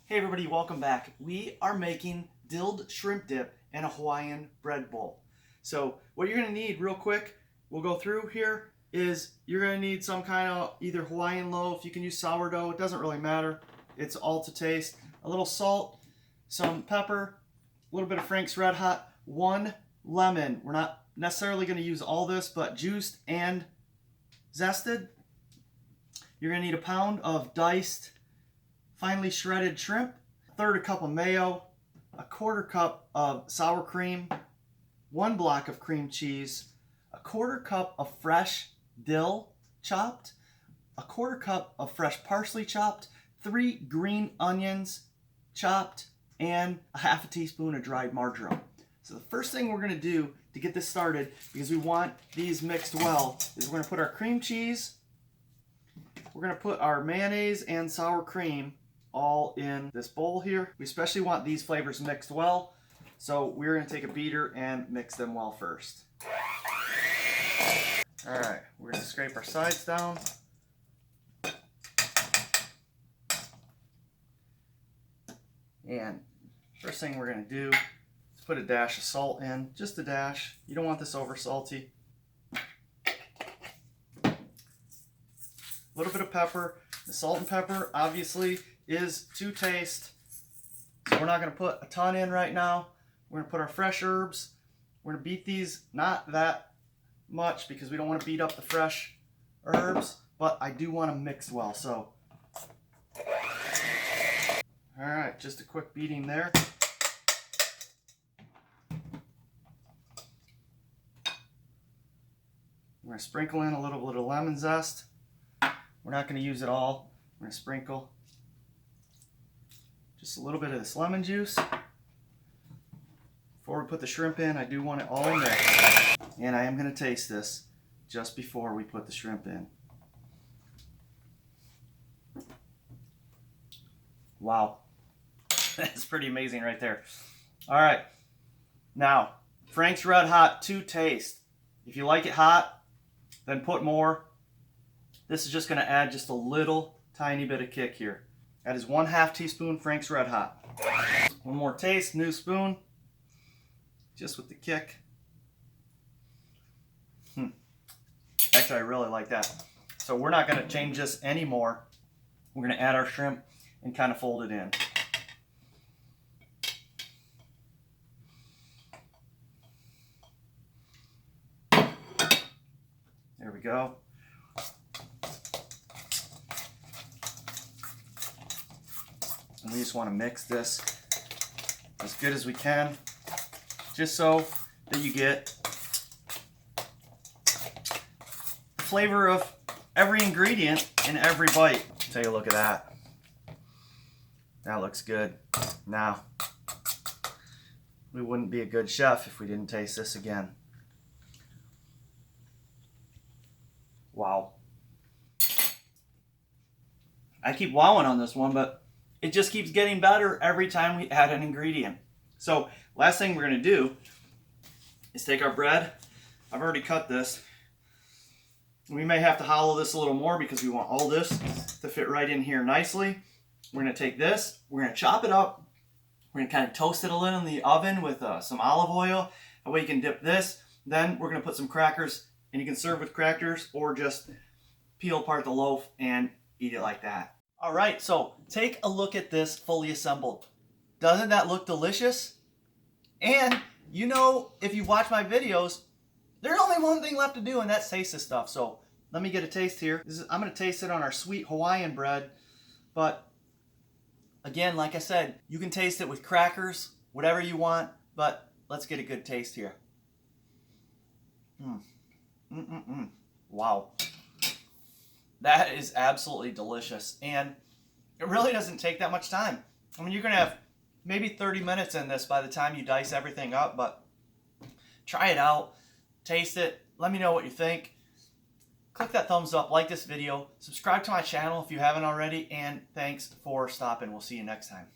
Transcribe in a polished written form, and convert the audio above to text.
Hey everybody, welcome back. We are making dilled shrimp dip in a Hawaiian bread bowl. So what you're going to need real quick, we'll go through here, is you're going to need some kind of either Hawaiian loaf. You can use sourdough, it doesn't really matter. It's all to taste. A little salt, some pepper, a little bit of Frank's Red Hot, 1 lemon. We're not necessarily going to use all this, but juiced and zested. You're going to need a pound of diced finely shredded shrimp, 1/3 cup of mayo, 1/4 cup of sour cream, 1 block of cream cheese, 1/4 cup of fresh dill chopped, 1/4 cup of fresh parsley chopped, 3 green onions chopped, and a 1/2 teaspoon of dried marjoram. So the first thing we're going to do to get this started, because we want these mixed well, is we're going to put our cream cheese, we're going to put our mayonnaise and sour cream all in this bowl here. We especially want these flavors mixed well, so we're going to take a beater and mix them well first. Alright, we're going to scrape our sides down. And first thing we're going to do is put a dash of salt in, just a dash. You don't want this over salty. A little bit of pepper. The salt and pepper obviously is to taste, so we're not going to put a ton in right now. We're going to put our fresh herbs. We're going to beat these not that much because we don't want to beat up the fresh herbs, but I do want them mixed well. So alright, just a quick beating there. We're going to sprinkle in a little bit of lemon zest. We're not going to use it all. We're going to sprinkle just a little bit of this lemon juice. Before we put the shrimp in, I do want it all mixed. And I am going to taste this just before we put the shrimp in. Wow. That's pretty amazing right there. Alright. Now, Frank's Red Hot to taste. If you like it hot, then put more. This is just going to add just a little tiny bit of kick here. That is 1/2 teaspoon Frank's Red Hot. One more taste, new spoon. Just with the kick. Actually, I really like that. So we're not going to change this anymore. We're going to add our shrimp and kind of fold it in. There we go. And we just want to mix this as good as we can, just so that you get the flavor of every ingredient in every bite. Take a look at that. That looks good. Now, we wouldn't be a good chef if we didn't taste this again. Wow. I keep wowing on this one, but it just keeps getting better every time we add an ingredient. So last thing we're going to do is take our bread. I've already cut this. We may have to hollow this a little more because we want all this to fit right in here nicely. We're going to take this, we're going to chop it up, we're going to kind of toast it a little in the oven with some olive oil. That way you can dip this. Then we're going to put some crackers, and you can serve with crackers or just peel apart the loaf and eat it like that. Alright, so take a look at this fully assembled. Doesn't that look delicious? And you know, if you watch my videos, there's only one thing left to do, and that's taste this stuff. So let me get a taste here. I'm going to taste it on our sweet Hawaiian bread. But again, like I said, you can taste it with crackers, whatever you want. But let's get a good taste here. Wow. That is absolutely delicious, and it really doesn't take that much time. I mean, you're going to have maybe 30 minutes in this by the time you dice everything up, but try it out, taste it, let me know what you think. Click that thumbs up, like this video, subscribe to my channel if you haven't already, and thanks for stopping. We'll see you next time.